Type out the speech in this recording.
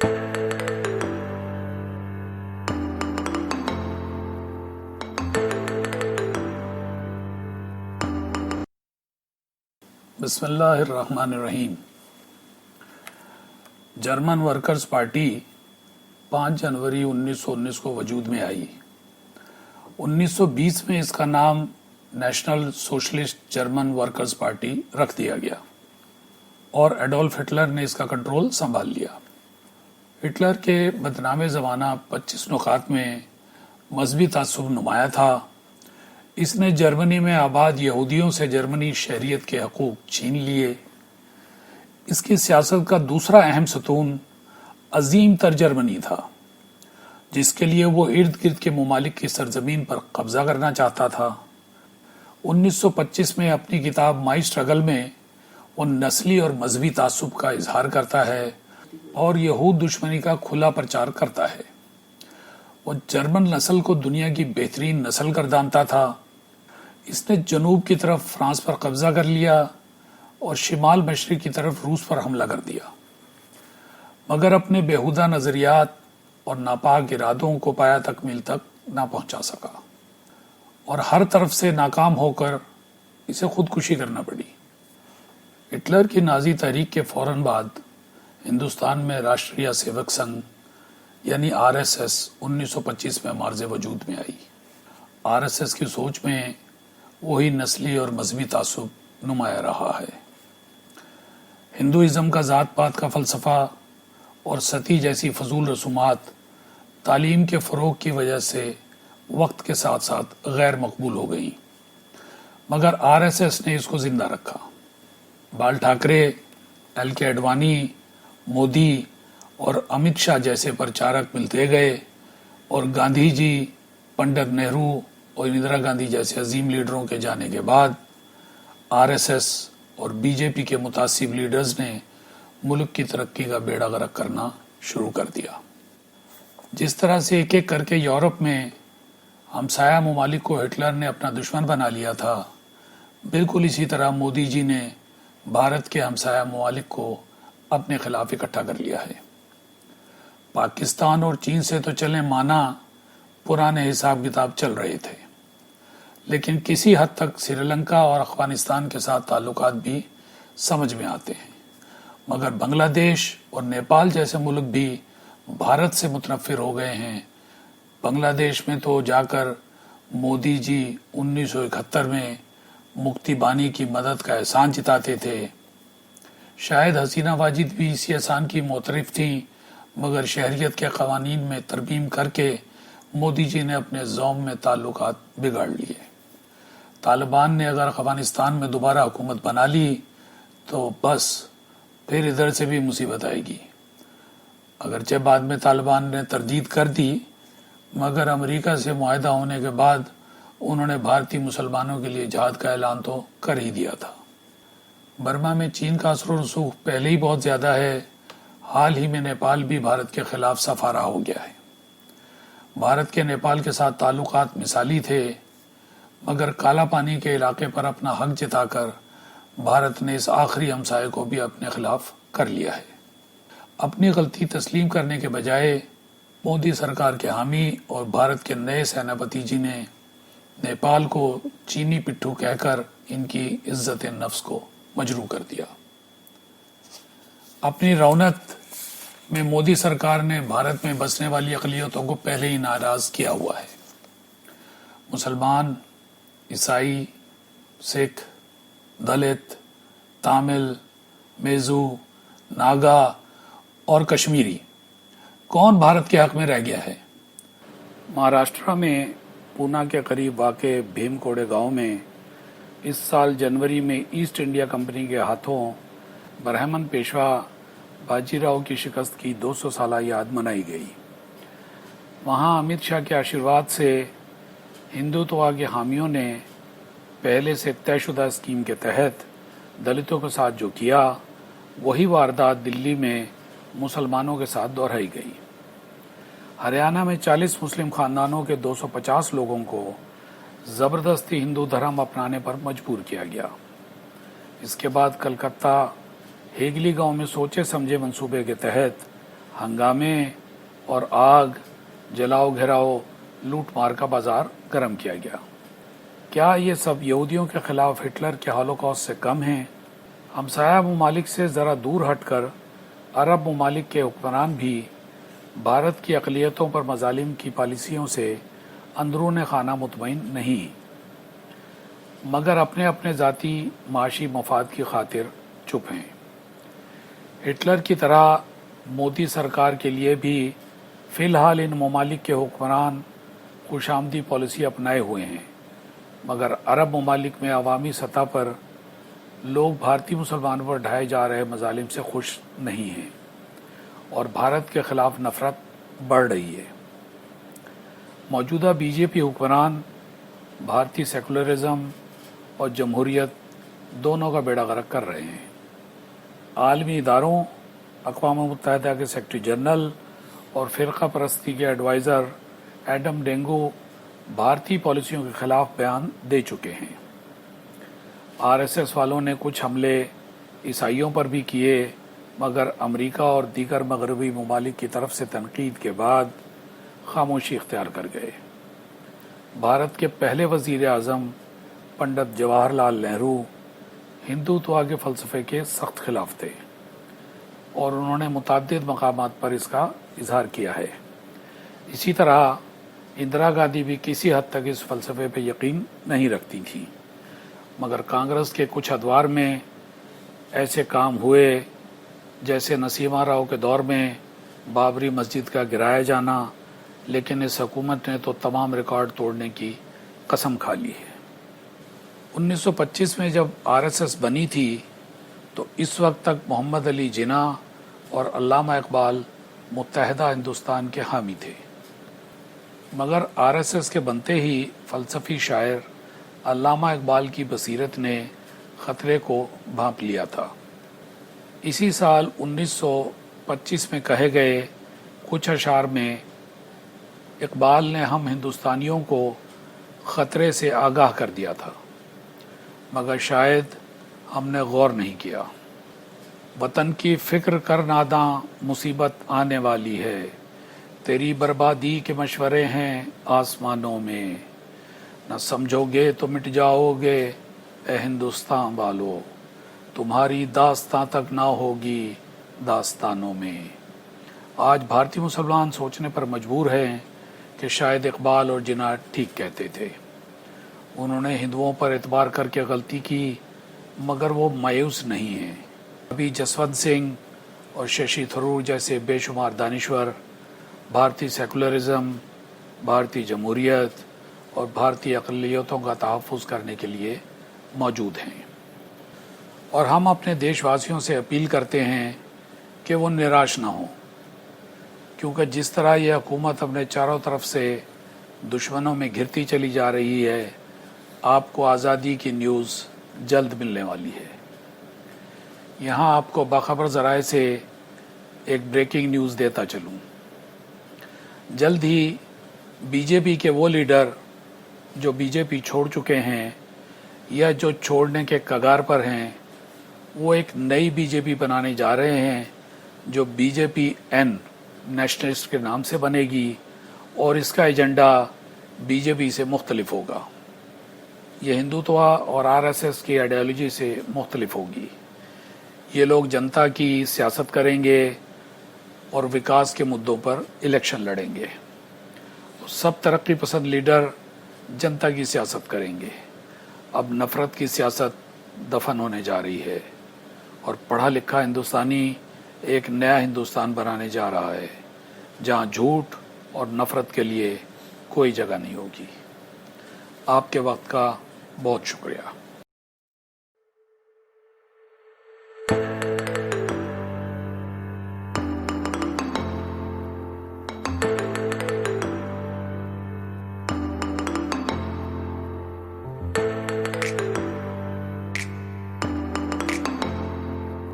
بسم اللہ الرحمن الرحیم۔ جرمن ورکرز پارٹی 5 جنوری 1919 کو وجود میں آئی۔ 1920 میں اس کا نام national socialist German workers party رکھ دیا گیا اور ایڈولف ہٹلر نے اس کا کنٹرول سنبھال لیا۔ ہٹلر کے بدنام زمانہ 25 نکات میں مذہبی تعصب نمایاں تھا۔ اس نے جرمنی میں آباد یہودیوں سے جرمنی شہریت کے حقوق چھین لیے۔ اس کی سیاست کا دوسرا اہم ستون عظیم تر جرمنی تھا، جس کے لیے وہ ارد گرد کے ممالک کی سرزمین پر قبضہ کرنا چاہتا تھا۔ 1925 میں اپنی کتاب مائی اسٹرگل میں وہ نسلی اور مذہبی تعصب کا اظہار کرتا ہے اور یہود دشمنی کا کھلا پرچار کرتا ہے۔ وہ جرمن نسل کو دنیا کی بہترین نسل گردانتا تھا۔ اس نے جنوب کی طرف فرانس پر قبضہ کر لیا اور شمال مشرق کی طرف روس پر حملہ کر دیا، مگر اپنے بیہودہ نظریات اور ناپاک ارادوں کو پایہ تکمیل تک نہ پہنچا سکا اور ہر طرف سے ناکام ہو کر اسے خودکشی کرنا پڑی۔ ہٹلر کی نازی تحریک کے فوراً بعد ہندوستان میں راشٹریہ سیوک سنگھ یعنی RSS 1925 میں مارز وجود میں آئی۔ RSS کی سوچ میں وہی نسلی اور مذہبی تعصب نمایاں رہا ہے۔ ہندوازم کا ذات پات کا فلسفہ اور ستی جیسی فضول رسومات تعلیم کے فروغ کی وجہ سے وقت کے ساتھ ساتھ غیر مقبول ہو گئیں، مگر RSS نے اس کو زندہ رکھا۔ بال ٹھاکرے، LK اڈوانی، مودی اور امت شاہ جیسے پرچارک ملتے گئے اور گاندھی جی، پنڈت نہرو اور اندرا گاندھی جیسے عظیم لیڈروں کے جانے کے بعد RSS اور BJP کے متعصب لیڈرز نے ملک کی ترقی کا بیڑا غرق کرنا شروع کر دیا۔ جس طرح سے ایک ایک کر کے یورپ میں ہمسایہ ممالک کو ہٹلر نے اپنا دشمن بنا لیا تھا، بالکل اسی طرح مودی جی نے بھارت کے ہمسایہ ممالک کو اپنے خلاف اکٹھا کر لیا ہے۔ پاکستان اور چین سے تو چلیں مانا پرانے حساب کتاب چل رہے تھے، لیکن کسی حد تک سری لنکا اور افغانستان کے ساتھ تعلقات بھی سمجھ میں آتے ہیں، مگر بنگلہ دیش اور نیپال جیسے ملک بھی بھارت سے متنفر ہو گئے ہیں۔ بنگلہ دیش میں تو جا کر مودی جی 1971 میں مکتی بانی کی مدد کا احسان جتاتے تھے۔ شاید حسینہ واجد بھی اسی احسان کی معترف تھیں، مگر شہریت کے قوانین میں ترمیم کر کے مودی جی نے اپنے زوم میں تعلقات بگاڑ لیے۔ طالبان نے اگر افغانستان میں دوبارہ حکومت بنا لی تو بس پھر ادھر سے بھی مصیبت آئے گی۔ اگرچہ بعد میں طالبان نے تردید کر دی، مگر امریکہ سے معاہدہ ہونے کے بعد انہوں نے بھارتی مسلمانوں کے لیے جہاد کا اعلان تو کر ہی دیا تھا۔ برما میں چین کا اثر و رسوخ پہلے ہی بہت زیادہ ہے۔ حال ہی میں نیپال بھی بھارت کے خلاف سفارہ ہو گیا ہے۔ بھارت کے نیپال کے ساتھ تعلقات مثالی تھے، مگر کالا پانی کے علاقے پر اپنا حق جتا کر بھارت نے اس آخری ہمسائے کو بھی اپنے خلاف کر لیا ہے۔ اپنی غلطی تسلیم کرنے کے بجائے مودی سرکار کے حامی اور بھارت کے نئے سیناپتی جی نے نیپال کو چینی پٹھو کہہ کر ان کی عزت نفس کو مجروح کر دیا۔ اپنی رونق میں مودی سرکار نے بھارت میں بسنے والی اقلیتوں کو پہلے ہی ناراض کیا ہوا ہے۔ مسلمان، عیسائی، سکھ، دلت، تامل، میزو، ناگا اور کشمیری، کون بھارت کے حق میں رہ گیا ہے؟ مہاراشٹرا میں پونا کے قریب واقع بھیم کوڑے گاؤں میں اس سال جنوری میں ایسٹ انڈیا کمپنی کے ہاتھوں برہمن پیشوا باجی راؤ کی شکست کی 200 سالہ یاد منائی گئی۔ وہاں امت شاہ کے آشیرواد سے ہندوتوا کے حامیوں نے پہلے سے طے شدہ اسکیم کے تحت دلتوں کے ساتھ جو کیا، وہی واردات دلی میں مسلمانوں کے ساتھ دہرائی گئی۔ ہریانہ میں 40 مسلم خاندانوں کے 250 لوگوں کو زبردستی ہندو دھرم اپنانے پر مجبور کیا گیا۔ اس کے بعد کلکتہ ہیگلی گاؤں میں سوچے سمجھے منصوبے کے تحت ہنگامے اور آگ جلاؤ گھراؤ لوٹ مار کا بازار گرم کیا گیا۔ کیا یہ سب یہودیوں کے خلاف ہٹلر کے ہولوکاسٹ سے کم ہیں؟ ہمسایہ ممالک سے ذرا دور ہٹ کر عرب ممالک کے حکمران بھی بھارت کی اقلیتوں پر مظالم کی پالیسیوں سے اندرون خانہ مطمئن نہیں، مگر اپنے اپنے ذاتی معاشی مفاد کی خاطر چپ ہیں۔ ہٹلر کی طرح مودی سرکار کے لیے بھی فی الحال ان ممالک کے حکمران خوش آمدی پالیسی اپنائے ہوئے ہیں، مگر عرب ممالک میں عوامی سطح پر لوگ بھارتی مسلمانوں پر ڈھائے جا رہے مظالم سے خوش نہیں ہیں اور بھارت کے خلاف نفرت بڑھ رہی ہے۔ موجودہ بی جے پی حکمران بھارتی سیکولرزم اور جمہوریت دونوں کا بیڑا غرق کر رہے ہیں۔ عالمی اداروں، اقوام متحدہ کے سیکرٹری جنرل اور فرقہ پرستی کے ایڈوائزر ایڈم ڈینگو بھارتی پالیسیوں کے خلاف بیان دے چکے ہیں۔ آر ایس ایس والوں نے کچھ حملے عیسائیوں پر بھی کیے، مگر امریکہ اور دیگر مغربی ممالک کی طرف سے تنقید کے بعد خاموشی اختیار کر گئے۔ بھارت کے پہلے وزیر اعظم پنڈت جواہر لال نہرو ہندوتوا کے فلسفے کے سخت خلاف تھے اور انہوں نے متعدد مقامات پر اس کا اظہار کیا ہے۔ اسی طرح اندرا گاندھی بھی کسی حد تک اس فلسفے پہ یقین نہیں رکھتی تھیں، مگر کانگریس کے کچھ ادوار میں ایسے کام ہوئے جیسے نرسمہا راؤ کے دور میں بابری مسجد کا گرایا جانا، لیکن اس حکومت نے تو تمام ریکارڈ توڑنے کی قسم کھا لی ہے۔ 1925 میں جب آر ایس ایس بنی تھی تو اس وقت تک محمد علی جناح اور علامہ اقبال متحدہ ہندوستان کے حامی تھے، مگر آر ایس ایس کے بنتے ہی فلسفی شاعر علامہ اقبال کی بصیرت نے خطرے کو بھانپ لیا تھا۔ اسی سال 1925 میں کہے گئے کچھ اشعار میں اقبال نے ہم ہندوستانیوں کو خطرے سے آگاہ کر دیا تھا، مگر شاید ہم نے غور نہیں کیا۔ وطن کی فکر کر ناداں مصیبت آنے والی ہے، تیری بربادی کے مشورے ہیں آسمانوں میں، نہ سمجھو گے تو مٹ جاؤ گے اے ہندوستان والو، تمہاری داستان تک نہ ہوگی داستانوں میں۔ آج بھارتی مسلمان سوچنے پر مجبور ہیں کہ شاید اقبال اور جناح ٹھیک کہتے تھے۔ انہوں نے ہندوؤں پر اعتبار کر کے غلطی کی، مگر وہ مایوس نہیں ہیں۔ ابھی جسونت سنگھ اور ششی تھرور جیسے بے شمار دانشور بھارتی سیکولرزم، بھارتی جمہوریت اور بھارتی اقلیتوں کا تحفظ کرنے کے لیے موجود ہیں، اور ہم اپنے دیش واسیوں سے اپیل کرتے ہیں کہ وہ نراش نہ ہوں، کیونکہ جس طرح یہ حکومت اپنے چاروں طرف سے دشمنوں میں گھرتی چلی جا رہی ہے، آپ کو آزادی کی نیوز جلد ملنے والی ہے۔ یہاں آپ کو باخبر ذرائع سے ایک بریکنگ نیوز دیتا چلوں۔ جلد ہی بی جے پی کے وہ لیڈر جو بی جے پی چھوڑ چکے ہیں یا جو چھوڑنے کے کگار پر ہیں، وہ ایک نئی بی جے پی بنانے جا رہے ہیں جو بی جے پی این نیشنلسٹ کے نام سے بنے گی، اور اس کا ایجنڈا بی جے پی سے مختلف ہوگا۔ یہ ہندوتوا اور آر ایس ایس کی آئیڈیالوجی سے مختلف ہوگی۔ یہ لوگ جنتا کی سیاست کریں گے اور وکاس کے مدوں پر الیکشن لڑیں گے۔ سب ترقی پسند لیڈر جنتا کی سیاست کریں گے۔ اب نفرت کی سیاست دفن ہونے جا رہی ہے اور پڑھا لکھا ہندوستانی ایک نیا ہندوستان بنانے جا رہا ہے جہاں جھوٹ اور نفرت کے لیے کوئی جگہ نہیں ہوگی۔ آپ کے وقت کا بہت شکریہ۔